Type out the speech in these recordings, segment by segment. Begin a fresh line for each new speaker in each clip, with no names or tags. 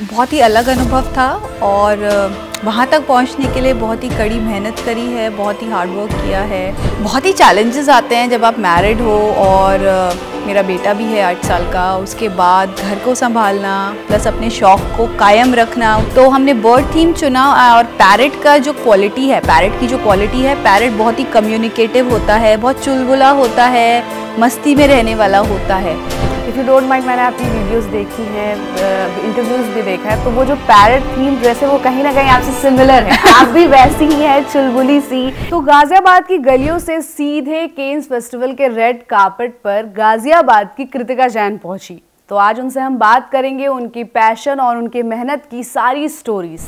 बहुत ही अलग अनुभव था और वहाँ तक पहुँचने के लिए बहुत ही कड़ी मेहनत करी है, बहुत ही हार्ड वर्क किया है। बहुत ही चैलेंजेस आते हैं जब आप मैरिड हो और मेरा बेटा भी है 8 साल का, उसके बाद घर को संभालना प्लस अपने शौक़ को कायम रखना। तो हमने बर्ड थीम चुना और पैरट का जो क्वालिटी है, पैरट की जो क्वालिटी है, पैरट बहुत ही कम्युनिकेटिव होता है, बहुत चुलबुला होता है, मस्ती में रहने वाला होता है।
इफ़ यू डोंट माइंड, मैंने आपकी वीडियोस देखी हैं, इंटरव्यूज़ भी देखा है, तो वो जो पैरट थीम ड्रेस है वो कहीं ना कहीं आपसे सिमिलर है। आप भी वैसी ही हैं, चुलबुली सी। तो गाजियाबाद की गलियों से सीधे केन्स फेस्टिवल के रेड कार्पेट पर गाजियाबाद की कृतिका जैन पहुंची। तो आज उनसे हम बात करेंगे उनकी पैशन और उनकी मेहनत की सारी स्टोरीज।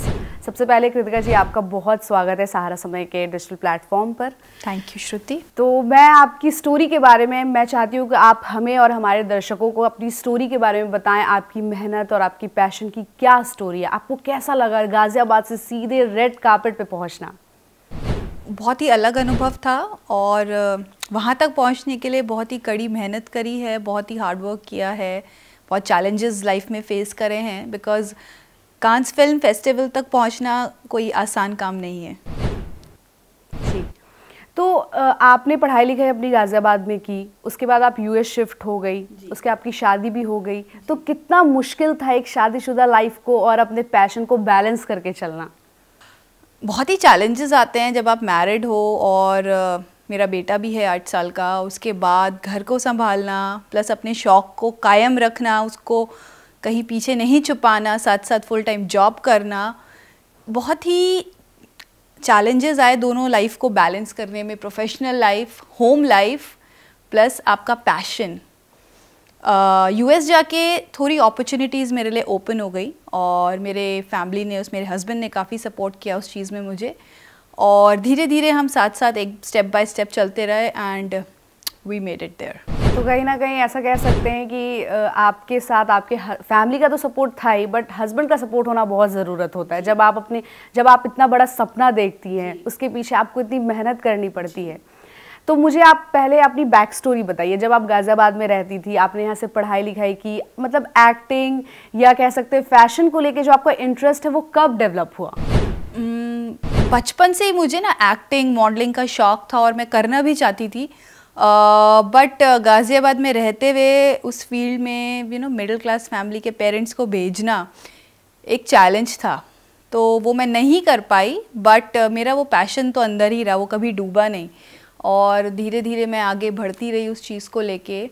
सबसे पहले कृतिका जी, आपका बहुत स्वागत है सहारा समय के डिजिटल प्लेटफॉर्म पर।
थैंक यू श्रुति।
तो मैं आपकी स्टोरी के बारे में मैं चाहती हूँ कि आप हमें और हमारे दर्शकों को अपनी स्टोरी के बारे में बताएं। आपकी मेहनत और आपकी पैशन की क्या स्टोरी है? आपको कैसा लगा गाजियाबाद से सीधे रेड कार्पेट पे पहुँचना?
बहुत ही अलग अनुभव था और वहाँ तक पहुँचने के लिए बहुत ही कड़ी मेहनत करी है, बहुत ही हार्ड वर्क किया है, बहुत चैलेंजेस लाइफ में फेस करे हैं। बिकॉज़ कांस फिल्म फेस्टिवल तक पहुंचना कोई आसान काम नहीं है।
जी, तो आपने पढ़ाई लिखाई अपनी गाजियाबाद में की, उसके बाद आप यूएस शिफ्ट हो गई, उसके आपकी शादी भी हो गई। तो कितना मुश्किल था एक शादीशुदा लाइफ को और अपने पैशन को बैलेंस करके चलना?
बहुत ही चैलेंजेस आते हैं जब आप मैरिड हो और मेरा बेटा भी है 8 साल का, उसके बाद घर को संभालना प्लस अपने शौक़ को कायम रखना, उसको कहीं पीछे नहीं छुपाना, साथ साथ फुल टाइम जॉब करना। बहुत ही चैलेंजेस आए दोनों लाइफ को बैलेंस करने में, professional life, home life plus आपका पैशन। यूएस जाके थोड़ी अपॉर्चुनिटीज़ मेरे लिए ओपन हो गई और मेरे फैमिली ने, मेरे हस्बैंड ने काफ़ी सपोर्ट किया उस चीज़ में मुझे, और धीरे धीरे हम साथ साथ एक स्टेप बाय स्टेप चलते रहे and we made it there.
तो कहीं ना कहीं ऐसा कह सकते हैं कि आपके साथ आपके फैमिली का तो सपोर्ट था ही, बट हस्बैंड का सपोर्ट होना बहुत ज़रूरत होता है। जब आप इतना बड़ा सपना देखती हैं, उसके पीछे आपको इतनी मेहनत करनी पड़ती है। तो मुझे आप पहले अपनी बैक स्टोरी बताइए। जब आप गाजियाबाद में रहती थी, आपने यहाँ से पढ़ाई लिखाई की, मतलब एक्टिंग या कह सकते हैं फैशन को लेके जो आपका इंटरेस्ट है वो कब डेवलप हुआ?
बचपन से ही मुझे ना एक्टिंग, मॉडलिंग का शौक़ था और मैं करना भी चाहती थी, बट गाज़ियाबाद में रहते हुए उस फील्ड में मिडिल क्लास फैमिली के पेरेंट्स को भेजना एक चैलेंज था, तो वो मैं नहीं कर पाई। बट मेरा वो पैशन तो अंदर ही रहा, वो कभी डूबा नहीं, और धीरे धीरे मैं आगे बढ़ती रही उस चीज़ को लेके।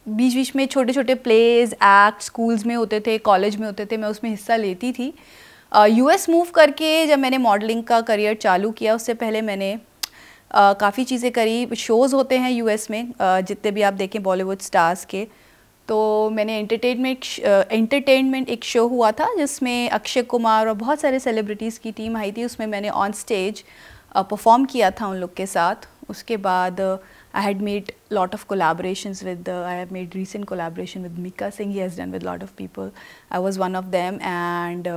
बीच बीच में छोटे छोटे प्लेज, एक्ट स्कूल्स में होते थे, कॉलेज में होते थे, मैं उसमें हिस्सा लेती थी। यूएस मूव करके जब मैंने मॉडलिंग का करियर चालू किया, उससे पहले मैंने काफ़ी चीज़ें करी। शोज़ होते हैं यूएस में, जितने भी आप देखें बॉलीवुड स्टार्स के, तो मैंने एंटरटेनमेंट एक शो हुआ था जिसमें अक्षय कुमार और बहुत सारे सेलिब्रिटीज़ की टीम आई थी। उसमें मैंने ऑन स्टेज परफॉर्म किया था उन लोग के साथ। उसके बाद I had made lot of collaborations with, I have made recent collaboration with Mika Singh, he has done with lot of people, I was one of them. And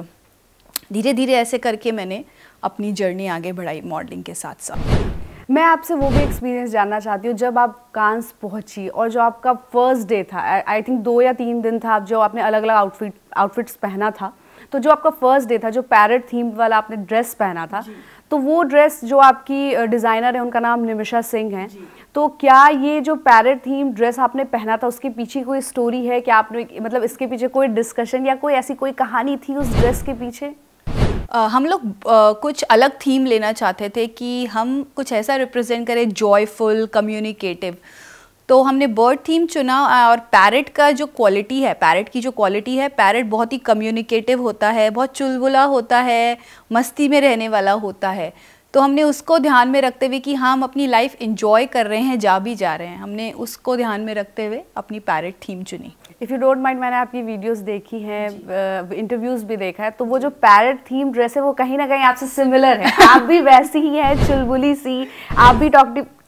धीरे धीरे ऐसे करके मैंने अपनी जर्नी आगे बढ़ाई मॉडलिंग के साथ साथ।
मैं आपसे वो भी एक्सपीरियंस जानना चाहती हूँ, जब आप कांस पहुँची और जो आपका फर्स्ट डे था, आई थिंक 2 या 3 दिन था, जो आपने अलग अलग आउटफिट्स पहना था, तो जो आपका फर्स्ट डे था, जो पैरट थीम वाला आपने ड्रेस पहना था, तो वो ड्रेस जो आपकी डिज़ाइनर है उनका नाम निमिषा सिंह है, तो क्या ये जो पैरट थीम ड्रेस आपने पहना था उसके पीछे कोई स्टोरी है? क्या आपने मतलब इसके पीछे कोई डिस्कशन या कोई ऐसी कोई कहानी थी उस ड्रेस के पीछे?
हम लोग कुछ अलग थीम लेना चाहते थे कि हम कुछ ऐसा रिप्रेजेंट करें, जॉयफुल, कम्युनिकेटिव। तो हमने बर्ड थीम चुना और पैरट का जो क्वालिटी है, पैरट की जो क्वालिटी है, पैरट बहुत ही कम्युनिकेटिव होता है, बहुत चुलबुला होता है, मस्ती में रहने वाला होता है। तो हमने उसको ध्यान में रखते हुए कि हम अपनी लाइफ एंजॉय कर रहे हैं, जा भी जा रहे हैं, हमने उसको ध्यान में रखते हुए अपनी पैरट थीम चुनी।
इफ़ यू डोंट माइंड, मैंने आपकी वीडियोस देखी हैं, इंटरव्यूज़ भी देखा है, तो वो जो पैरट थीम ड्रेस है वो कहीं ना कहीं आपसे सिमिलर है। आप भी वैसी ही हैं, चुलबुली सी, आप भी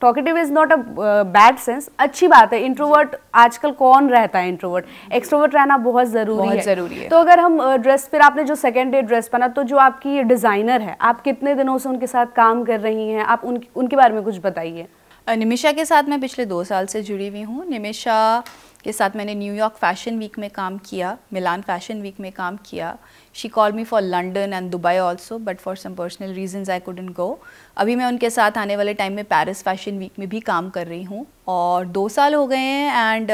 talkative is not a bad sense, अच्छी बात है। इंट्रोवर्ट आजकल कौन रहता है इंट्रोवर्ट, एक्सट्रोवर्ट रहना बहुत ज़रूरी है। तो अगर हम ड्रेस, फिर आपने जो सेकेंड डे ड्रेस पहना, तो जो आपकी डिज़ाइनर है, आप कितने दिनों से उनके साथ काम कर रही हैं? आप उनके बारे में कुछ बताइए।
निमिषा के साथ मैं पिछले 2 साल से जुड़ी हुई हूँ। निमिषा के साथ मैंने न्यूयॉर्क फैशन वीक में काम किया, मिलान फैशन वीक में काम किया. She called me for London and Dubai also, but for some personal reasons I couldn't go. अभी मैं उनके साथ आने वाले टाइम में पेरिस फैशन वीक में भी काम कर रही हूँ और 2 साल हो गए हैं. एंड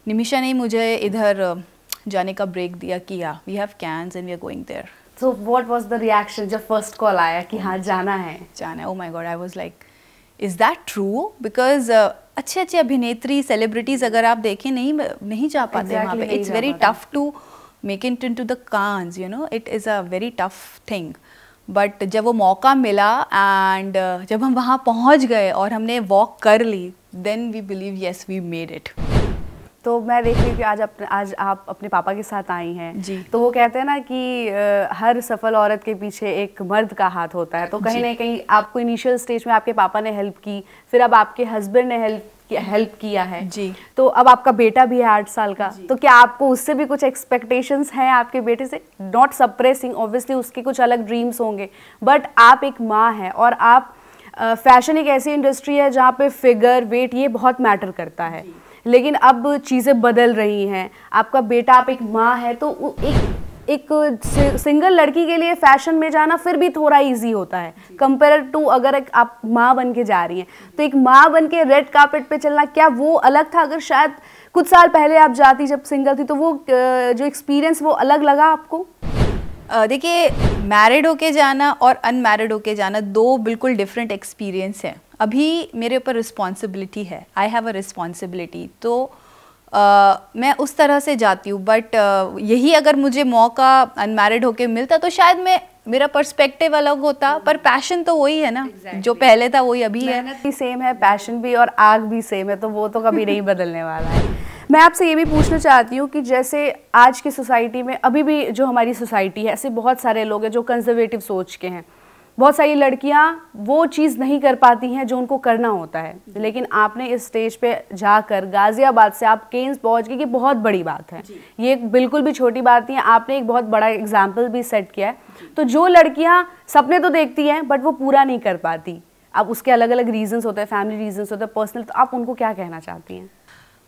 निमिषा ने मुझे इधर जाने का ब्रेक दिया कि या we have Cannes and we are going there.
So what was the reaction जब फर्स्ट कॉल आया कि हाँ जाना है?
Oh my God, I was like is that true? Because अच्छे अच्छे अभिनेत्री सेलिब्रिटीज अगर आप देखें नहीं जा पाते वहाँ पे. It's very tough to make it into the Cannes, you know, it is a very tough thing. But जब वो मौका मिला एंड जब हम वहाँ पहुँच गए और हमने वॉक कर ली, then we believe yes we made it.
तो मैं देख रही हूँ कि आज आप अपने पापा के साथ आई हैं
जी.
तो वो कहते हैं ना कि हर सफल औरत के पीछे एक मर्द का हाथ होता है. तो कहीं ना कहीं आपको इनिशियल स्टेज में आपके पापा ने हेल्प की, फिर अब आपके हस्बैंड ने हेल्प किया है
जी.
तो अब आपका बेटा भी है 8 साल का. तो क्या आपको उससे भी कुछ एक्सपेक्टेशंस हैं आपके बेटे से? नॉट सप्रेसिंग, ऑब्वियसली उसके कुछ अलग ड्रीम्स होंगे, बट आप एक माँ हैं और आप फैशन एक ऐसी इंडस्ट्री है जहाँ पे फिगर, वेट ये बहुत मैटर करता है. लेकिन अब चीज़ें बदल रही हैं. आपका बेटा, आप एक माँ है, तो एक सिंगल लड़की के लिए फैशन में जाना फिर भी थोड़ा इजी होता है कंपेयर टू अगर आप माँ बन के जा रही हैं. तो एक माँ बन के रेड कार्पेट पे चलना, क्या वो अलग था? अगर शायद कुछ साल पहले आप जाती जब सिंगल थी तो वो जो एक्सपीरियंस वो अलग लगा आपको?
देखिए, मैरिड होके जाना और अनमैरिड होके जाना 2 बिल्कुल डिफरेंट एक्सपीरियंस हैं. अभी मेरे ऊपर रिस्पॉन्सिबिलिटी है, आई हैव अ रिस्पॉन्सिबिलिटी, तो मैं उस तरह से जाती हूँ. बट यही अगर मुझे मौका अनमैरिड होके मिलता तो शायद मेरा पर्सपेक्टिव अलग होता. पर पैशन तो वही है ना, जो पहले था वही अभी है.
मेहनत भी सेम है, पैशन भी, और आग भी सेम है, तो वो तो कभी नहीं बदलने वाला है. मैं आपसे ये भी पूछना चाहती हूँ कि जैसे आज की सोसाइटी में, अभी भी जो हमारी सोसाइटी है, ऐसे बहुत सारे लोग हैं जो कंजर्वेटिव सोच के हैं. बहुत सारी लड़कियां वो चीज़ नहीं कर पाती हैं जो उनको करना होता है. लेकिन आपने इस स्टेज पे जाकर गाजियाबाद से आप केन्स पहुंच गए, ये बहुत बड़ी बात है. ये बिल्कुल भी छोटी बात नहीं है. आपने एक बहुत बड़ा एग्जाम्पल भी सेट किया है. तो जो लड़कियां सपने तो देखती हैं बट वो पूरा नहीं कर पाती, अब उसके अलग अलग रीजंस होते हैं, फैमिली रीजंस होते हैं, पर्सनल, तो आप उनको क्या कहना चाहती हैं?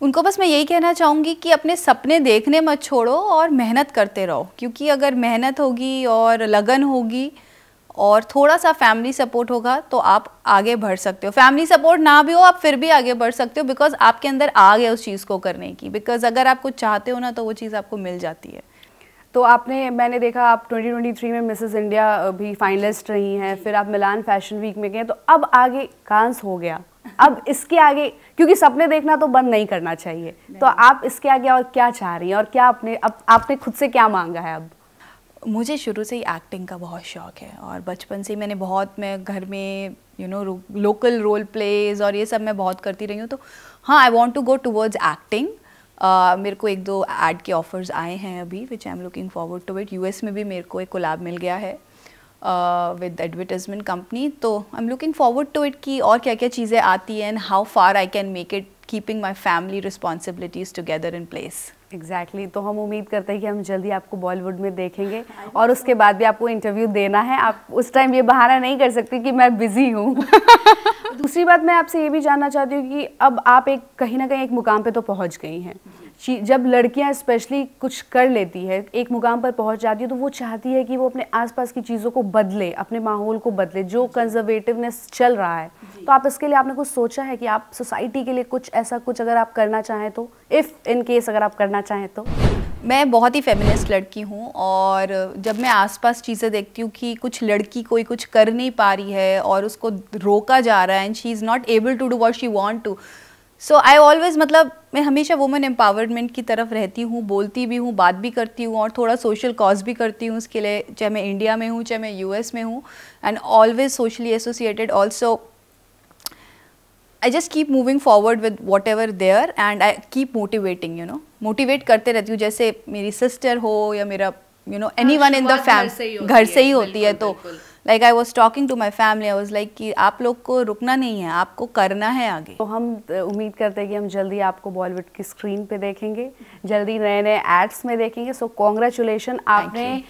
उनको बस मैं यही कहना चाहूँगी कि अपने सपने देखने मत छोड़ो और मेहनत करते रहो. क्योंकि अगर मेहनत होगी और लगन होगी और थोड़ा सा फैमिली सपोर्ट होगा तो आप आगे बढ़ सकते हो. फैमिली सपोर्ट ना भी हो आप फिर भी आगे बढ़ सकते हो, बिकॉज आपके अंदर आग है उस चीज़ को करने की. बिकॉज अगर आप कुछ चाहते हो ना तो वो चीज़ आपको मिल जाती है.
तो मैंने देखा आप 2023 में मिसेस इंडिया भी फाइनलिस्ट रही हैं, फिर आप मिलान फैशन वीक में गए, तो अब आगे कांस हो गया. अब इसके आगे, क्योंकि सपने देखना तो बंद नहीं करना चाहिए, तो आप इसके आगे और क्या चाह रही हैं और क्या आपने खुद से क्या मांगा है? अब
मुझे शुरू से ही एक्टिंग का बहुत शौक है और बचपन से ही मैं घर में लोकल रोल प्लेज और ये सब मैं बहुत करती रही हूँ. तो हाँ, I want to go towards acting. मेरे को 1-2 ऐड के ऑफर्स आए हैं अभी, which I am looking forward to it. US में भी मेरे को एक कोलैब मिल गया है विद एडवर्टाइजमेंट कंपनी. तो I am looking forward to it कि और क्या क्या चीज़ें आती हैं and how far I can make it keeping my family responsibilities together in place.
Exactly. तो हम उम्मीद करते हैं कि हम जल्दी आपको बॉलीवुड में देखेंगे और उसके बाद भी आपको इंटरव्यू देना है. आप उस टाइम ये बहाना नहीं कर सकती कि मैं बिजी हूँ. दूसरी बात मैं आपसे ये भी जानना चाहती हूँ कि अब आप कहीं ना कहीं एक मुकाम पे तो पहुँच गई हैं. जब लड़कियां स्पेशली कुछ कर लेती है, एक मुकाम पर पहुंच जाती है, तो वो चाहती है कि वो अपने आसपास की चीज़ों को बदले, अपने माहौल को बदले, जो कंजर्वेटिवनेस चल रहा है. तो आप इसके लिए आपने कुछ सोचा है कि आप सोसाइटी के लिए कुछ ऐसा कुछ अगर आप करना चाहें तो, इफ़ इन केस अगर आप करना चाहें तो?
मैं बहुत ही फेमिनिस्ट लड़की हूँ और जब मैं आसपास चीज़ें देखती हूँ कि कुछ लड़की कोई कुछ कर नहीं पा रही है और उसको रोका जा रहा है and she is not able to do what she want to, so I always मैं हमेशा वुमेन एम्पावरमेंट की तरफ रहती हूँ, बोलती भी हूँ, बात भी करती हूँ और थोड़ा सोशल कॉज भी करती हूँ उसके लिए, चाहे मैं इंडिया में हूँ चाहे मैं यूएस में हूँ. And always socially associated also. I just keep moving forward with whatever there and I keep motivating, motivate करते रहती हूँ. जैसे मेरी सिस्टर हो या मेरा anyone in the family, घर से ही होती है. तो like I was talking to my family, I was like कि आप लोग को रुकना नहीं है, आपको करना है आगे.
तो हम उम्मीद करते हैं कि हम जल्दी आपको बॉलीवुड की स्क्रीन पे देखेंगे, जल्दी नए नए एड्स में देखेंगे. सो कॉन्ग्रेचुलेशन, आपने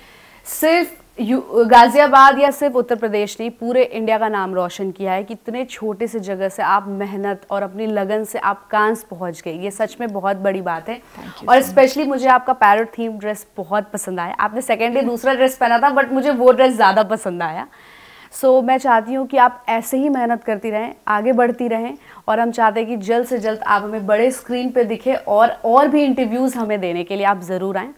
सिर्फ गाजियाबाद या सिर्फ उत्तर प्रदेश नहीं, पूरे इंडिया का नाम रोशन किया है कि इतने छोटे से जगह से आप मेहनत और अपनी लगन से आप कांस पहुंच गए। ये सच में बहुत बड़ी बात है। और स्पेशली मुझे आपका पैरट थीम ड्रेस बहुत पसंद आया। आपने सेकेंड डे दूसरा ड्रेस पहना था, बट मुझे वो ड्रेस ज़्यादा पसंद आया। सो मैं चाहती हूँ कि आप ऐसे ही मेहनत करती रहें, आगे बढ़ती रहें, और हम चाहते हैं कि जल्द से जल्द आप हमें बड़े स्क्रीन पे दिखे और भी इंटरव्यूज़ हमें देने के लिए आप ज़रूर आएँ।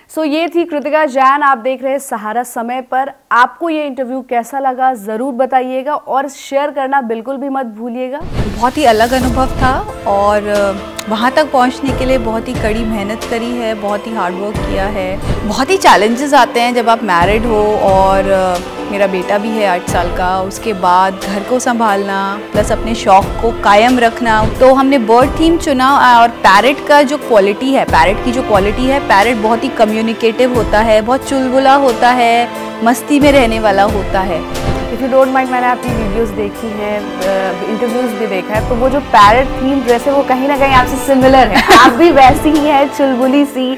सो ये थी कृतिका जैन, आप देख रहे हैं सहारा समय पर। आपको ये इंटरव्यू कैसा लगा ज़रूर बताइएगा और शेयर करना बिल्कुल भी मत भूलिएगा।
बहुत ही अलग अनुभव था और वहाँ तक पहुँचने के लिए बहुत ही कड़ी मेहनत करी है, बहुत ही हार्ड वर्क किया है। बहुत ही चैलेंजेस आते हैं जब आप मैरिड हो, और मेरा बेटा भी है 8 साल का, उसके बाद घर को संभालना प्लस अपने शौक़ को कायम रखना। तो हमने बर्ड थीम चुना, और पैरट का जो क्वालिटी है, पैरट की जो क्वालिटी है, पैरट बहुत ही कम्युनिकेटिव होता है, बहुत चुलबुला होता है, मस्ती में रहने वाला होता है।
इफ़ यू डोंट माइंड, मैंने आपकी वीडियोस देखी हैं, इंटरव्यूज़ भी देखा है, तो वो जो पैरट थीम ड्रेस है वो कहीं ना कहीं आपसे सिमिलर है। आप भी वैसी ही है, चुलबुली सी,